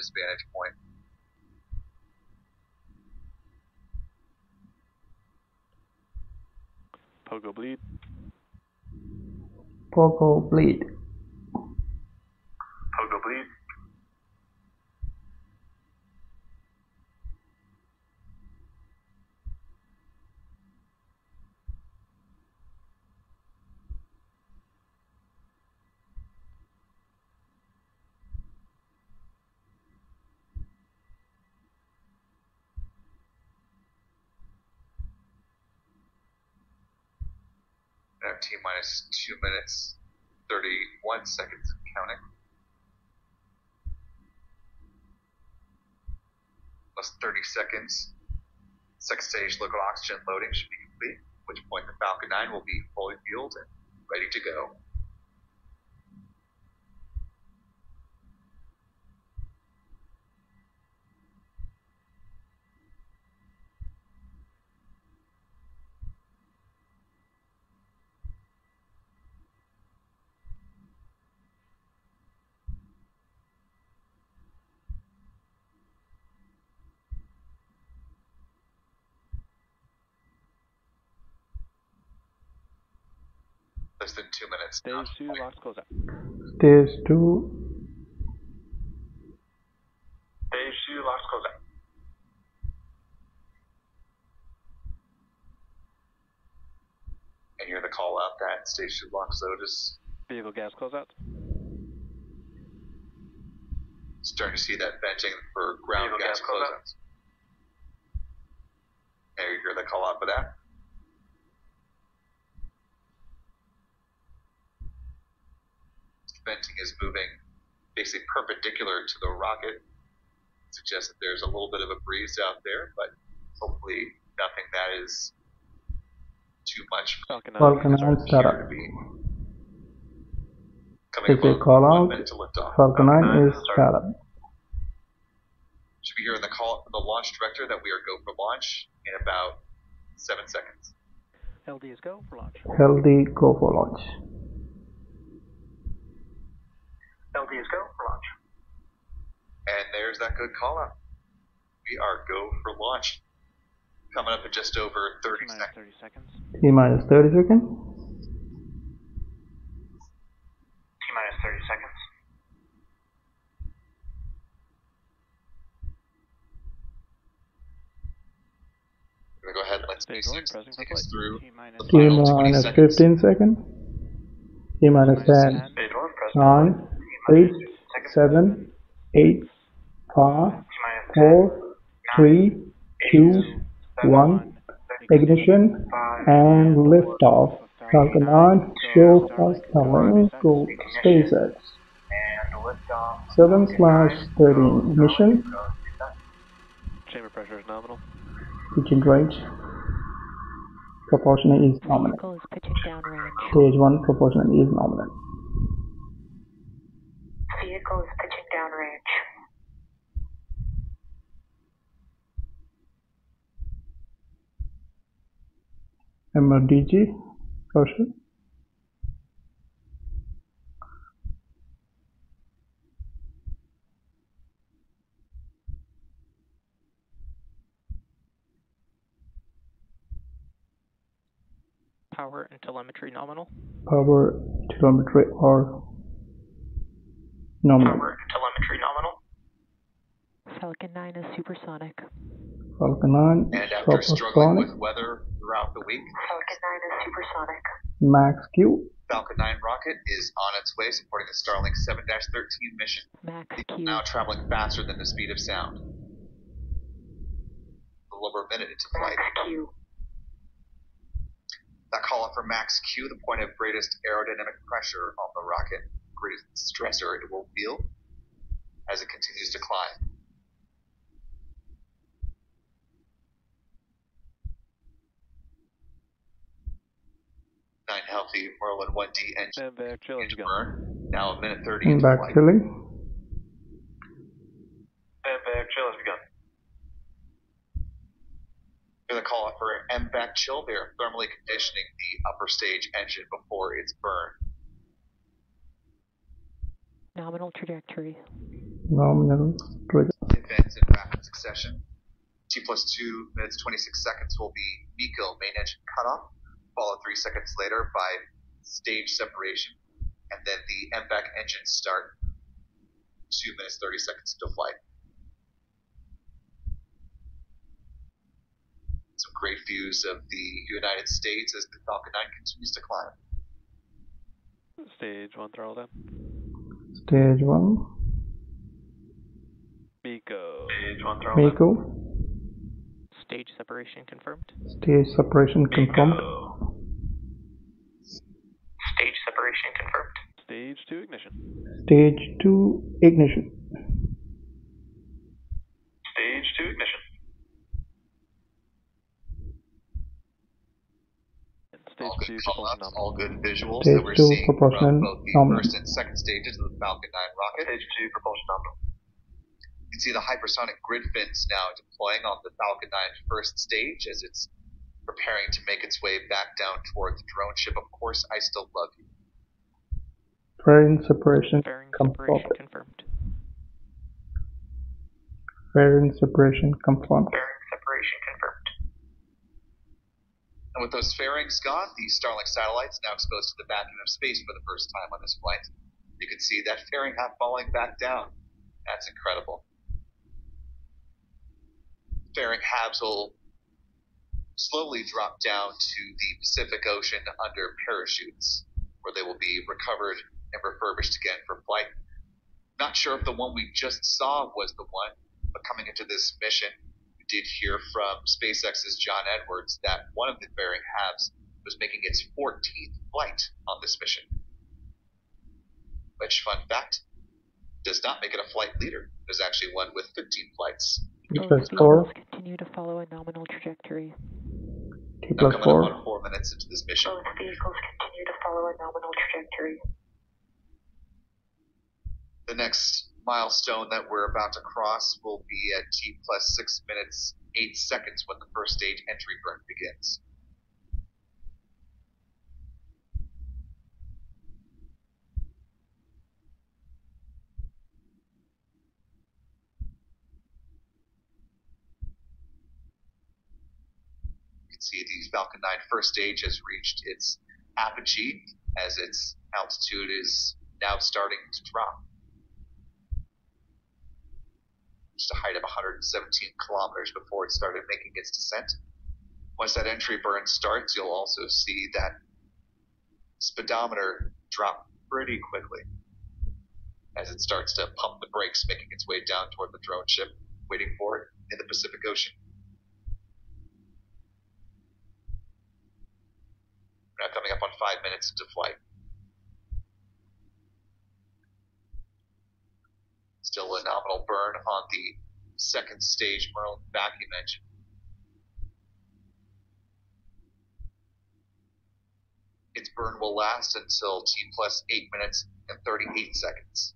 this vantage point. Pogo bleed. Pogo bleed. Pogo bleed. And T minus 2 minutes, 31 seconds counting. Plus 30 seconds. Second stage liquid oxygen loading should be complete, at which point the Falcon 9 will be fully fueled and ready to go. Less than 2 minutes. Stage 2, locks close out. Stage 2. Stage 2, locks close out. And hear the call out that stage 2 locks Otis. Vehicle gas closeout. Starting to see that venting for ground Vehicle gas gas closeout. closeouts. And you hear the call out for that. Venting is moving basically perpendicular to the rocket. Suggests that there's a little bit of a breeze out there, but hopefully nothing that is too much. Falcon 9. Falcon 9 startup. Coming If they about call 1 out, minute to liftoff. Falcon 9 is startup. Should be hearing the call from the launch director that we are go for launch in about 7 seconds. LD is go for launch. Healthy, go for launch. LD is go for launch. And there's that good call out. We are go for launch. Coming up in just over 30 Minus seconds. 30 seconds. T minus 30 seconds. T minus 30 seconds. We're going to go ahead and let Stage 1, SpaceX pressing for take us flight. through T minus the T final 20 minus seconds. 15 seconds. T minus 10. Stage 1, pressing 9, 8, 7, 8, 5, 4, 3, 2, 1. Ignition and liftoff. Falcon 9, go for Starlink, go SpaceX. 7/13 mission. Chamber pressure is nominal. Pitching range. Proportionate is nominal. Vehicle is pitching downrange. Stage 1 proportionate is nominal. Vehicle is pitching downrange. MRDG. Caution. Power and telemetry nominal. Power, telemetry or nominal. Power and telemetry nominal. Falcon 9 is supersonic. Falcon 9 And after struggling with supersonic. weather throughout the week, Falcon 9 is supersonic. Max Q. Falcon 9 rocket is on its way supporting the Starlink 7-13 mission. Max It's Q. now traveling faster than the speed of sound. A little over a minute into flight. Max Q. That call out for Max Q, the point of greatest aerodynamic pressure on the rocket, greatest stressor it will feel as it continues to climb. Nine healthy Merlin 1D engine Vandenberg, chill as to you go. burn. Now a minute 30 into Back flight. filling. Vandenberg, chill as begun. Here's a call out for MVAC chill. They're thermally conditioning the upper stage engine before it's burned. Nominal trajectory. Nominal trajectory. Advance in rapid succession. T plus 2 minutes 26 seconds will be MECO main engine cutoff, followed 3 seconds later by stage separation, and then the MVAC engine start 2 minutes 30 seconds into flight. Some great views of the United States as the Falcon 9 continues to climb. Stage 1 throttle down. Stage 1. MECO. Stage 1 throttle down. MECO. Stage separation confirmed. Stage separation confirmed. Stage separation confirmed. Stage 2 ignition. Stage 2 ignition. Stage 2 ignition. Stage All good 2 call propulsion ups, nominal. all good visuals Stage that we're 2 seeing propulsion from both the nominal. first and second stages of the Falcon 9 rocket. Stage 2 propulsion nominal. You can see the hypersonic grid fins now deploying on the Falcon 9 first stage as it's preparing to make its way back down toward the drone ship. Of course, I still love you. Fairing separation Fairing confirmed. separation confirmed. Fairing separation confirmed. Fairing separation confirmed. And with those fairings gone, the Starlink satellite's now exposed to the vacuum of space for the first time on this flight. You can see that fairing half falling back down. That's incredible. Fairing halves will slowly drop down to the Pacific Ocean under parachutes, where they will be recovered and refurbished again for flight. Not sure if the one we just saw was the one, but coming into this mission, we did hear from SpaceX's John Edwards that one of the fairing halves was making its 14th flight on this mission. Which, fun fact, does not make it a flight leader. There's actually one with 15 flights. T Both plus vehicles 4. continue to follow a nominal trajectory. T Now plus coming 4. up on 4 minutes into this mission. Both vehicles continue to follow a nominal trajectory. The next milestone that we're about to cross will be at T plus 6 minutes 8 seconds when the first stage entry burn begins. You can see the Falcon 9 first stage has reached its apogee as its altitude is now starting to drop. Just a height of 117 kilometers before it started making its descent. Once that entry burn starts, you'll also see that speedometer drop pretty quickly as it starts to pump the brakes, making its way down toward the drone ship, waiting for it in the Pacific Ocean. We're now coming up on 5 minutes into flight. Still a nominal burn on the second stage Merlin vacuum engine. Its burn will last until T plus 8 minutes and 38 seconds.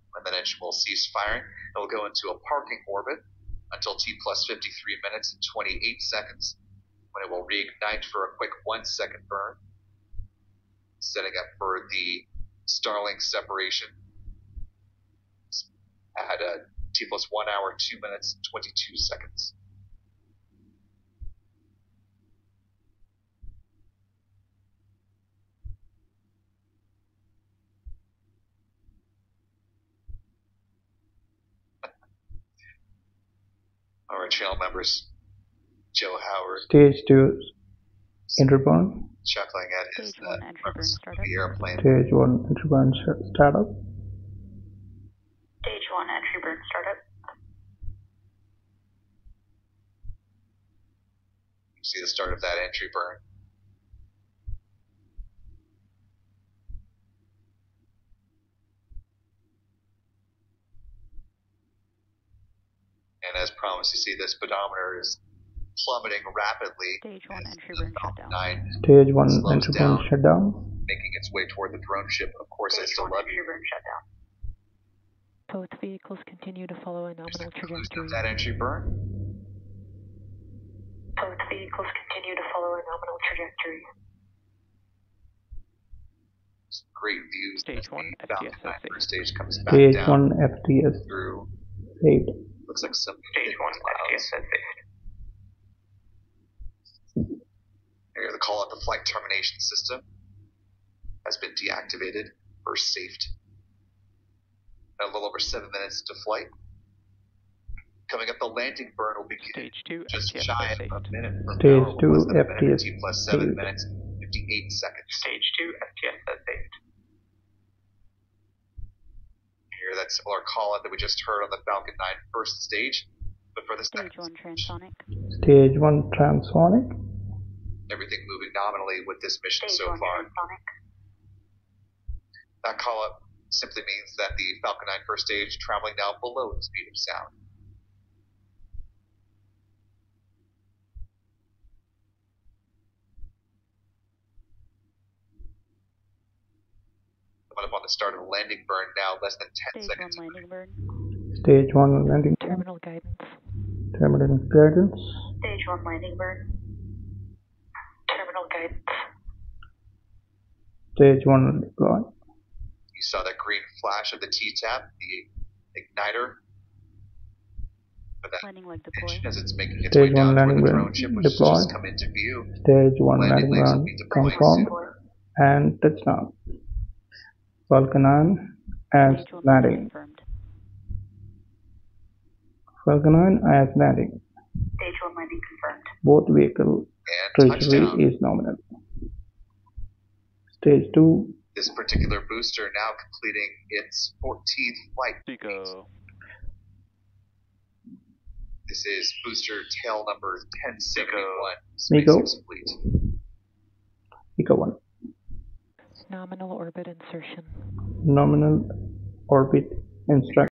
When that engine will cease firing, it will go into a parking orbit until T plus 53 minutes and 28 seconds, when it will reignite for a quick 1 second burn, setting up for the Starlink separation at a T plus 1 hour, 2 minutes, 22 seconds. All right, channel members, Joe Howard Stage 2 entry burn. chuckling at his Stage 1 entry burn premise of startup. the airplane. Stage 1 entry burn startup. Stage 1 entry burn startup. You see the start of that entry burn. And as promised, you see the speedometer is plummeting rapidly. Stage 1 as entry the burn Falcon shutdown. 9 Stage 1 slows entry burn down, shutdown. making its way toward the drone ship. Of course, I Stage still 1 love entry you. burn shutdown. Both vehicles continue to follow a There's nominal the conclusion trajectory. of that entry burn. Both vehicles continue to follow a nominal trajectory. great views. Stage 1, Falcon FTS 9 safe. first stage comes back Stage down 1 FTS through. saved. Looks like some Stage 1, FTS safe. Here, the call out the flight termination system has been deactivated or safed. A little over 7 minutes to flight. Coming up, the landing burn will begin Stage 2, just FTS shy of a saved. minute from Stage now. 2 Less than a minute, FTS T plus 7 saved. minutes, 58 seconds. Stage 2, FTS saved. Hear that similar call out that we just heard on the Falcon 9 first stage, but for the Stage second 1 transonic. Stage 1 transonic. everything moving nominally with this mission Stage so 1 far. transonic. That call up simply means that the Falcon 9 first stage traveling now below the speed of sound. Coming up on the start of the landing burn now, less than 10 Stage seconds. 1 landing burn. Stage 1 landing. Terminal guidance. Terminal guidance. Stage 1 landing burn. Terminal guidance. Stage 1 deploy. You saw that green flash of the T-tap, the igniter. For that Landing leg deploy. engine as it's making its Stage way down 1 toward landing the burn drone ship, which has deploy. just come into view. Stage 1 Landing landing legs will burn be deployed confirmed soon. and touchdown. Falcon 9 as Stage 1 landing. confirmed. Falcon 9 as landing. Stage 1 landing confirmed. Both vehicle And trajectory touchdown. is nominal. Stage 2. This particular booster now completing its 14th flight. Seco. This is booster tail number 1071. Nico. SpaceX fleet. Eco 1. Nominal orbit insertion. Nominal orbit instruction.